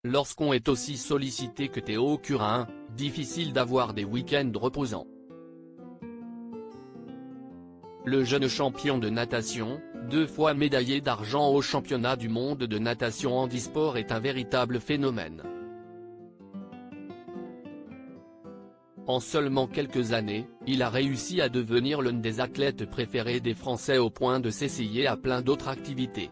lorsqu'on est aussi sollicité que Théo Curin, difficile d'avoir des week-ends reposants. Le jeune champion de natation, 2 fois médaillé d'argent au championnat du monde de natation handisport est un véritable phénomène. En seulement quelques années, il a réussi à devenir l'un des athlètes préférés des Français au point de s'essayer à plein d'autres activités.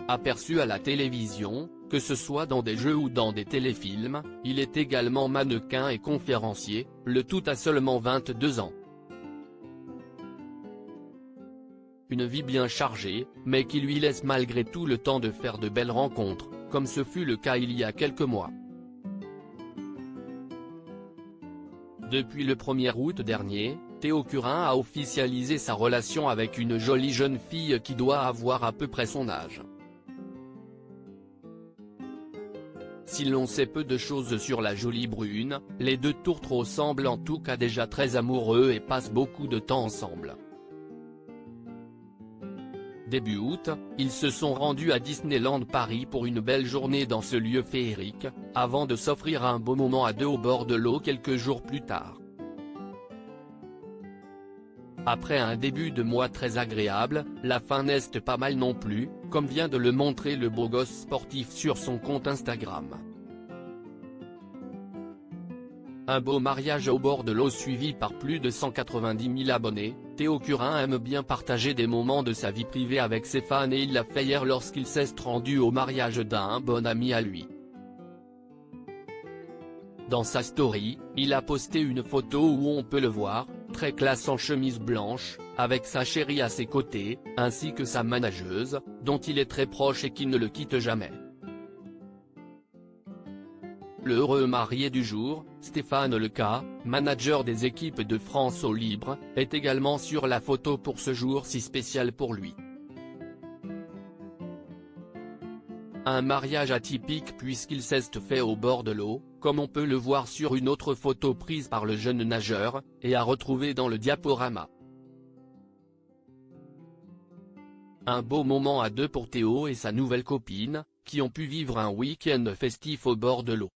Aperçu à la télévision, que ce soit dans des jeux ou dans des téléfilms, il est également mannequin et conférencier, le tout à seulement 22 ans. Une vie bien chargée, mais qui lui laisse malgré tout le temps de faire de belles rencontres, comme ce fut le cas il y a quelques mois. Depuis le 1er août dernier, Théo Curin a officialisé sa relation avec une jolie jeune fille qui doit avoir à peu près son âge. Si l'on sait peu de choses sur la jolie brune, les deux tourtereaux semblent en tout cas déjà très amoureux et passent beaucoup de temps ensemble. Début août, ils se sont rendus à Disneyland Paris pour une belle journée dans ce lieu féerique, avant de s'offrir un beau moment à deux au bord de l'eau quelques jours plus tard. Après un début de mois très agréable, la fin n'est pas mal non plus, comme vient de le montrer le beau gosse sportif sur son compte Instagram. Un beau mariage au bord de l'eau suivi par plus de 190 000 abonnés, Théo Curin aime bien partager des moments de sa vie privée avec ses fans et il l'a fait hier lorsqu'il s'est rendu au mariage d'un bon ami à lui. Dans sa story, il a posté une photo où on peut le voir, très classe en chemise blanche, avec sa chérie à ses côtés, ainsi que sa manageuse, dont il est très proche et qui ne le quitte jamais. Le heureux marié du jour, Stéphane Leca, manager des équipes de France au libre, est également sur la photo pour ce jour si spécial pour lui. Un mariage atypique puisqu'il s'est fait au bord de l'eau, comme on peut le voir sur une autre photo prise par le jeune nageur, et à retrouver dans le diaporama. Un beau moment à deux pour Théo et sa nouvelle copine, qui ont pu vivre un week-end festif au bord de l'eau.